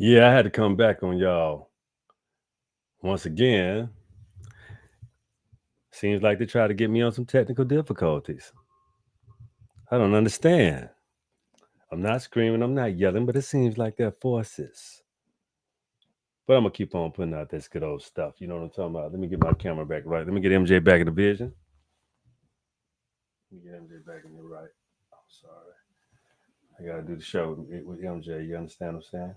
Yeah, I had to come back on y'all once again. Seems like they try to get me on some technical difficulties. I don't understand. I'm not screaming, I'm not yelling, but it seems like they're forces. But I'm gonna keep on putting out this good old stuff. You know what I'm talking about? Let me get my camera back right. Let me get MJ back in the vision. Let me get MJ back in the right. I'm sorry. I gotta do the show with MJ. You understand what I'm saying?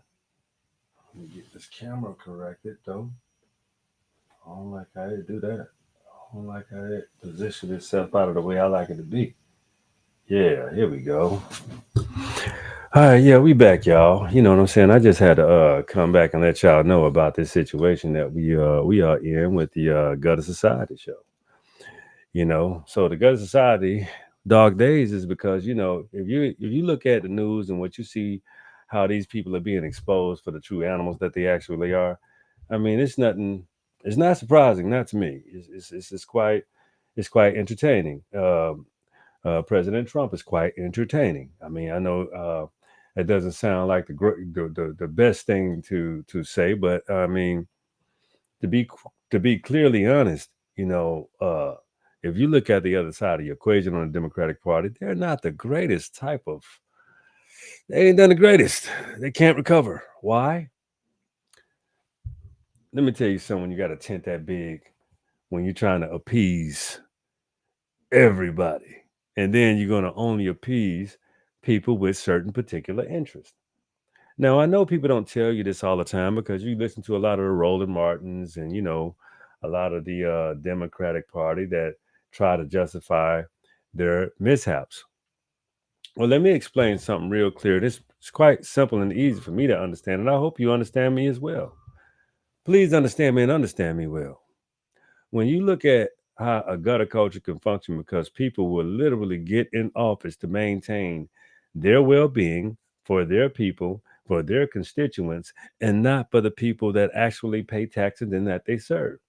Let me get this camera corrected though. I don't like how it do that. I don't like how it position itself out of the way I like it to be. Yeah, here we go. All right, yeah, we back, y'all. You know what I'm saying? I just had to come back and let y'all know about this situation that we are in with the Gutter Society show. So the Gutter Society Dog Days is because if you look at the news and what you see, how these people are being exposed for the true animals that they actually are. I mean, it's nothing. It's not surprising, not to me. It's quite entertaining. President Trump is quite entertaining. I mean, I know it doesn't sound like the best thing to say, but I mean, to be clearly honest, if you look at the other side of the equation on the Democratic Party, they're not the greatest type of. They ain't done the greatest. They can't recover. Why? Let me tell you something. You got a tent that big when you're trying to appease everybody, and then you're going to only appease people with certain particular interests. Now, I know people don't tell you this all the time because you listen to a lot of the Roland Martins and, a lot of the Democratic Party that try to justify their mishaps. Well, let me explain something real clear. This is quite simple and easy for me to understand, and I hope you understand me as well. Please understand me and understand me well. When you look at how a gutter culture can function, because people will literally get in office to maintain their well being for their people, for their constituents, and not for the people that actually pay taxes and that they serve.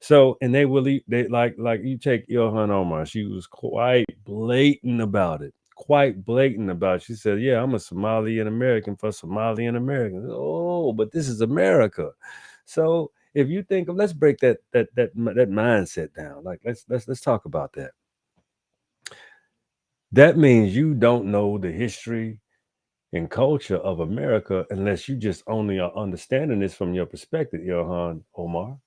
So, and they will eat, they like you take Ilhan Omar, she was quite blatant about it. Quite blatant about it. She said, yeah, I'm a Somalian American for Somalian Americans. Oh, but this is America. So if you think of, let's break that mindset down. Like let's talk about that. That means you don't know the history and culture of America unless you just only are understanding this from your perspective, Ilhan Omar.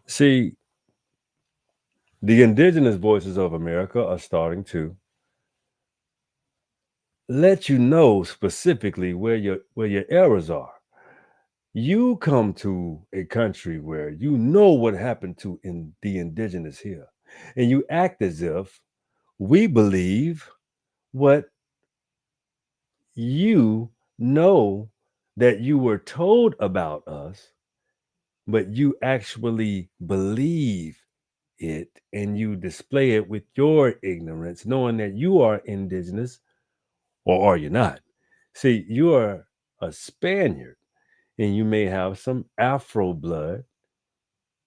See, the indigenous voices of America are starting to let you know specifically where your errors are. You come to a country where you know what happened to the indigenous here, and you act as if we believe what you know that you were told about us, but you actually believe it and you display it with your ignorance, knowing that you are indigenous or are you not? See, you are a Spaniard and you may have some Afro blood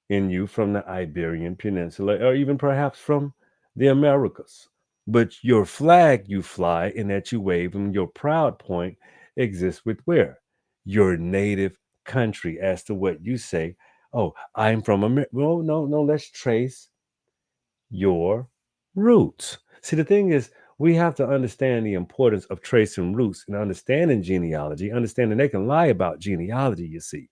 in you from the Iberian Peninsula or even perhaps from the Americas. But your flag you fly and that you wave and your proud point exists with where? Your native country as to what you say. Oh, I'm from America. Well, no, no, let's trace your roots. See, the thing is, we have to understand the importance of tracing roots and understanding genealogy, understanding they can lie about genealogy, you see.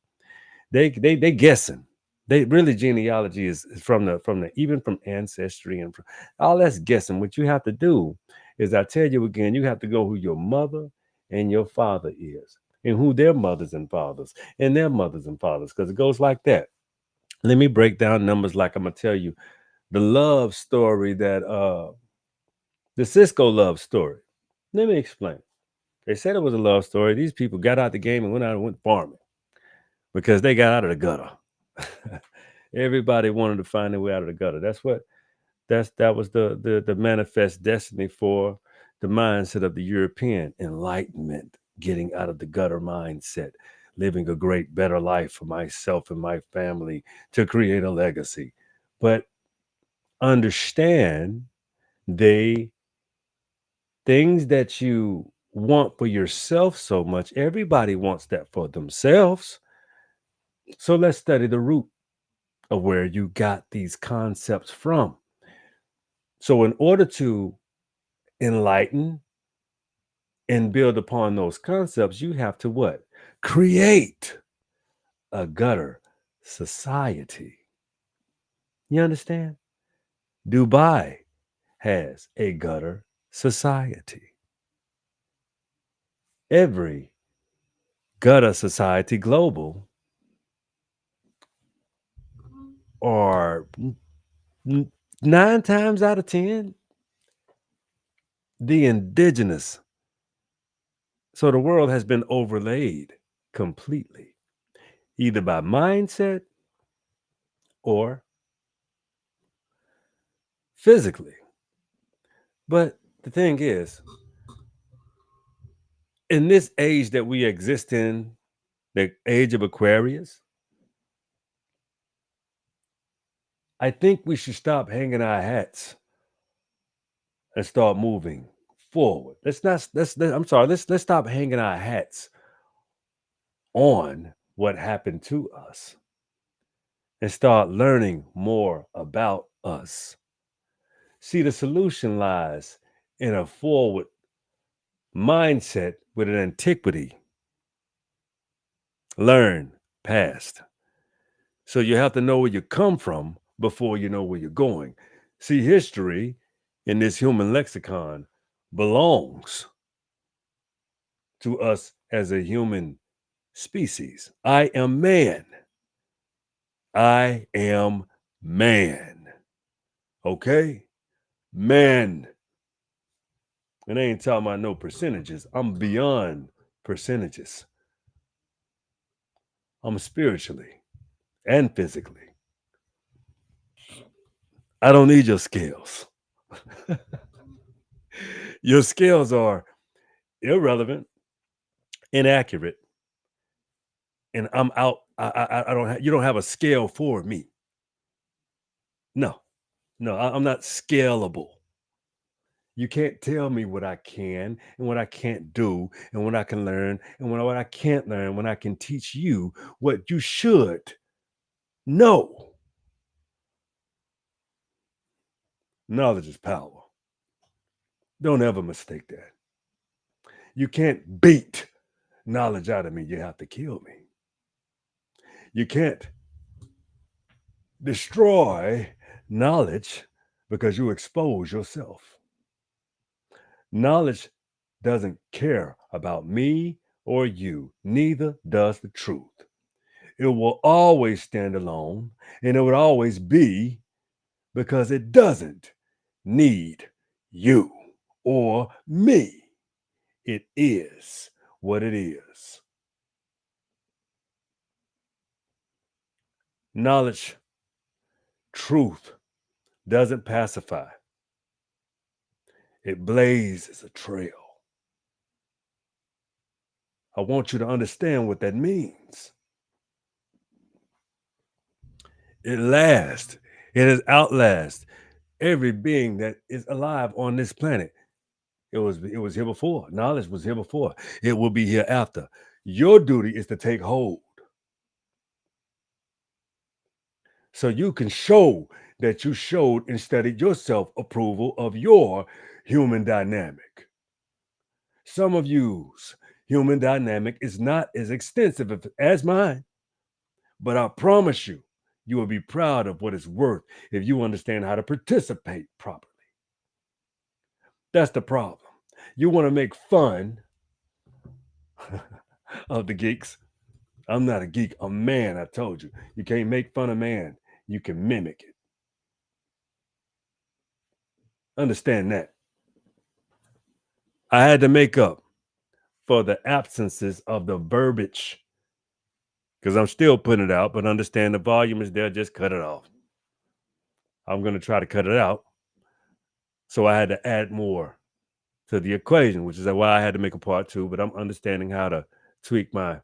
They guessing. They really genealogy is from the even from ancestry and from, all that's guessing. What you have to do is I tell you again, you have to go who your mother and your father is, and who their mothers and fathers and their mothers and fathers, because it goes like that. Let me break down numbers like I'm gonna tell you the love story that the Cisco love story. Let me explain. They said it was a love story. These people got out the game and went out and went farming because they got out of the gutter. Everybody wanted to find their way out of the gutter. That was the manifest destiny for the mindset of the European enlightenment, getting out of the gutter mindset, living a great, better life for myself and my family to create a legacy. But understand they things that you want for yourself so much. Everybody wants that for themselves. So let's study the root of where you got these concepts from. So, in order to enlighten and build upon those concepts, you have to what? Create a gutter society. You understand? Dubai has a gutter society. Every gutter society global are 9 times out of 10 the indigenous. So the world has been overlaid completely, either by mindset or physically. But the thing is, in this age that we exist in, the age of Aquarius, I think we should stop hanging our hats and start moving forward. Let's not. I'm sorry. Let's stop hanging our hats on what happened to us and start learning more about us. See, the solution lies in a forward mindset with an antiquity. Learn past. So you have to know where you come from before you know where you're going. See, history in this human lexicon belongs to us as a human species. I am man. I am man. Okay? Man. And I ain't talking about no percentages. I'm beyond percentages. I'm spiritually and physically. I don't need your scales. Your scales are irrelevant, inaccurate, and I'm out. I don't. You don't have a scale for me. No, no, I'm not scalable. You can't tell me what I can and what I can't do, and what I can learn and what I can't learn. When I can teach you what you should know. Knowledge is power. Don't ever mistake that. You can't beat knowledge out of me. You have to kill me. You can't destroy knowledge because you expose yourself. Knowledge doesn't care about me or you, neither does the truth. It will always stand alone and it would always be because it doesn't need you or me. It is what it is. Knowledge, truth doesn't pacify, it blazes a trail. I want you to understand what that means. It lasts, it has outlast every being that is alive on this planet. It was here before. Knowledge was here before. It will be here after. Your duty is to take hold so you can show that you showed and studied yourself approval of your human dynamic. Some of you's human dynamic is not as extensive as mine, but I promise you, you will be proud of what it's worth if you understand how to participate properly. That's the problem. You want to make fun of the geeks. I'm not a geek, a man, I told you. You can't make fun of man, you can mimic it. Understand that. I had to make up for the absences of the verbiage because I'm still putting it out, but understand the volume is there, just cut it off. I'm going to try to cut it out. So I had to add more to the equation, which is why I had to make a part two, but I'm understanding how to tweak my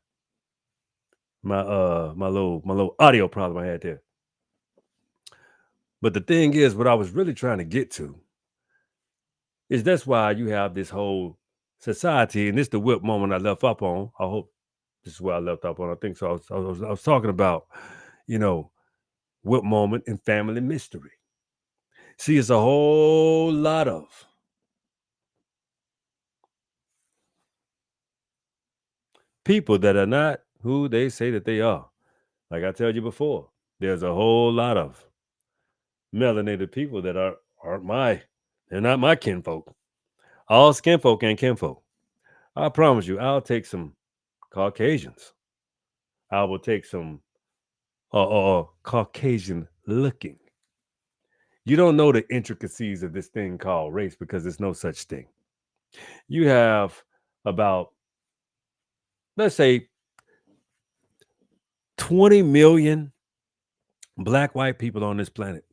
little audio problem I had there. But the thing is, what I was really trying to get to is that's why you have this whole society, and this the WIP moment I left up on. I hope this is where I left up on. I think so. I was talking about, you know, WIP moment and family mystery. See, it's a whole lot of people that are not who they say that they are. Like I told you before, there's a whole lot of melanated people that aren't they're not my kinfolk. All skinfolk ain't kinfolk. I promise you, I'll take some Caucasians. I will take some Caucasian looking. You don't know the intricacies of this thing called race because there's no such thing. You have about, let's say, 20 million black, white people on this planet.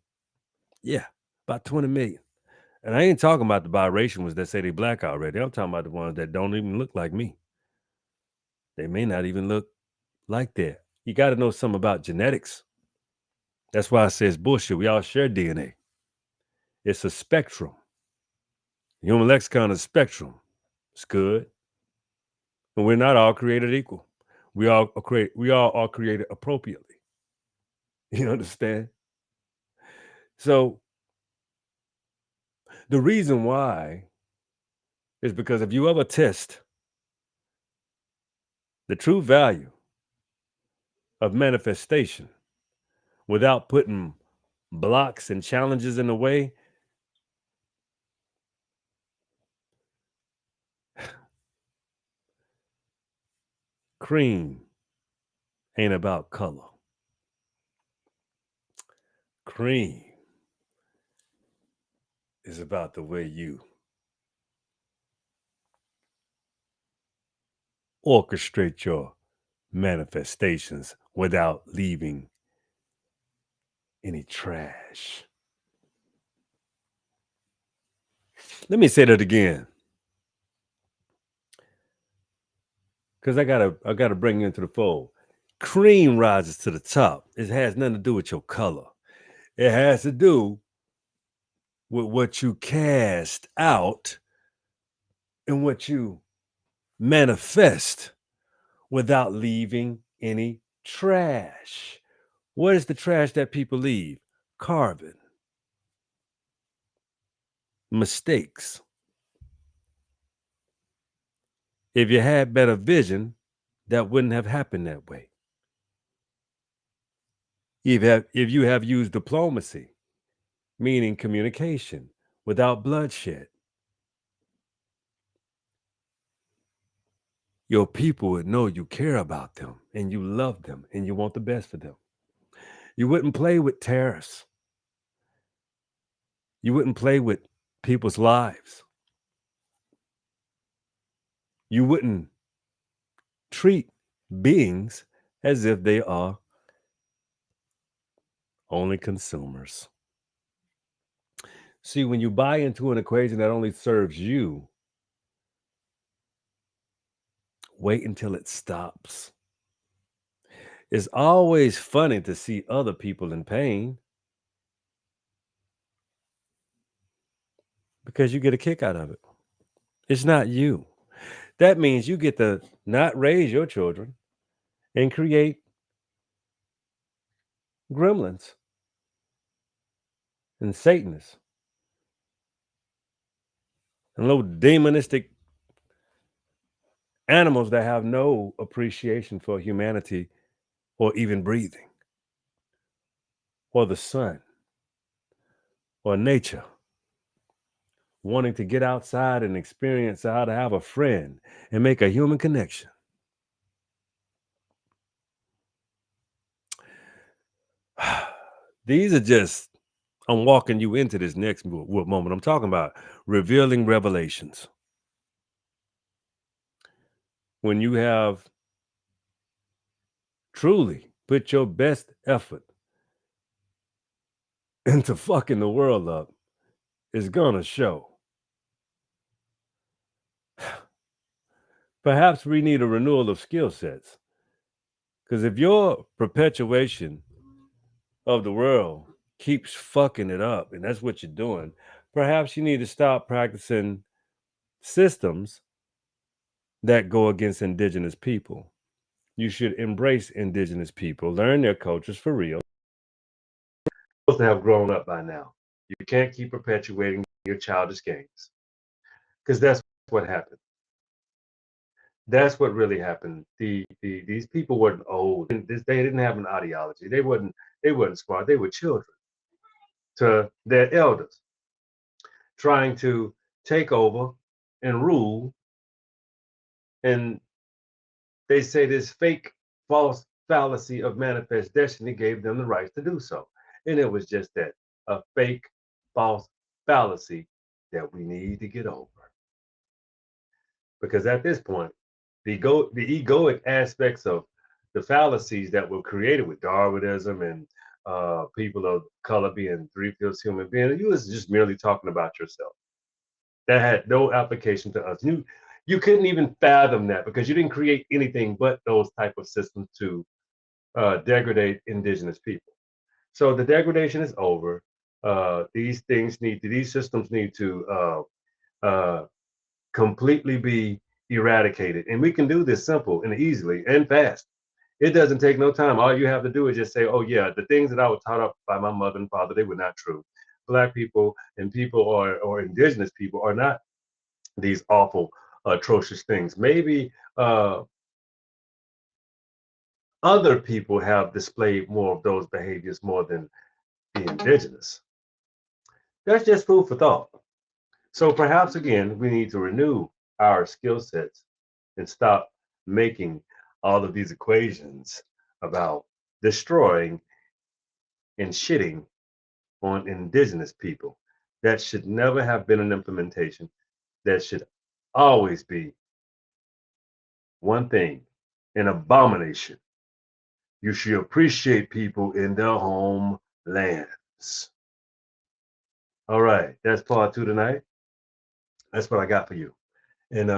Yeah, about 20 million. And I ain't talking about the biracial ones that say they black already. I'm talking about the ones that don't even look like me. They may not even look like that. You got to know something about genetics. That's why I say it's bullshit. We all share DNA. It's a spectrum. Human lexicon is a spectrum. It's good. And we're not all created equal. We all are created appropriately. You understand? So the reason why is because if you ever test the true value of manifestation without putting blocks and challenges in the way, cream ain't about color. Cream is about the way you orchestrate your manifestations without leaving any trash. Let me say that again, because I gotta bring you into the fold. Cream rises to the top. It has nothing to do with your color. It has to do with what you cast out and what you manifest without leaving any trash. What is the trash that people leave? Carbon, mistakes. If you had better vision, that wouldn't have happened that way. If you have used diplomacy, meaning communication, without bloodshed, your people would know you care about them and you love them and you want the best for them. You wouldn't play with tariffs. You wouldn't play with people's lives. You wouldn't treat beings as if they are only consumers. See, when you buy into an equation that only serves you, wait until it stops. It's always funny to see other people in pain because you get a kick out of it. It's not you. That means you get to not raise your children and create gremlins and Satanists and little demonistic animals that have no appreciation for humanity or even breathing or the sun or nature, wanting to get outside and experience how to have a friend and make a human connection. These are just, I'm walking you into this next moment. I'm talking about revealing revelations. When you have truly put your best effort into fucking the world up, it's gonna show. Perhaps we need a renewal of skill sets. Because if your perpetuation of the world keeps fucking it up, and that's what you're doing, perhaps you need to stop practicing systems that go against indigenous people. You should embrace indigenous people, learn their cultures for real. You're supposed to have grown up by now. You can't keep perpetuating your childish games, because that's what happened. That's what really happened. These people weren't old. They didn't have an ideology. They weren't smart. They were children to their elders, trying to take over and rule. And they say this fake, false fallacy of manifest destiny gave them the right to do so. And it was just that, a fake, false fallacy that we need to get over. Because at this point, the egoic aspects of the fallacies that were created with Darwinism and people of color being three-fifths human being, you was just merely talking about yourself. That had no application to us. You couldn't even fathom that, because you didn't create anything but those type of systems to degrade indigenous people. So the degradation is over. These systems need to completely be eradicated, and we can do this simple and easily and fast. It doesn't take no time. All you have to do is just say, "Oh yeah, the things that I was taught up by my mother and father, they were not true. Black people and people or indigenous people are not these awful, atrocious things. Maybe other people have displayed more of those behaviors more than the indigenous." That's just food for thought. So perhaps again, we need to renew our skill sets and stop making all of these equations about destroying and shitting on indigenous people. That should never have been an implementation. That should always be one thing, an abomination. You should appreciate people in their homelands. All right, that's part 2 tonight. That's what I got for you. And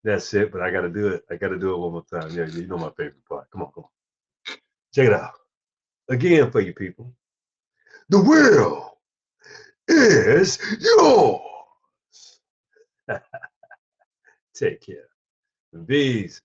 that's it, but I gotta do it. I gotta do it one more time. Yeah, you know my favorite part. Come on, come on. Check it out. Again for you people. The will is yours. Take care. Bees.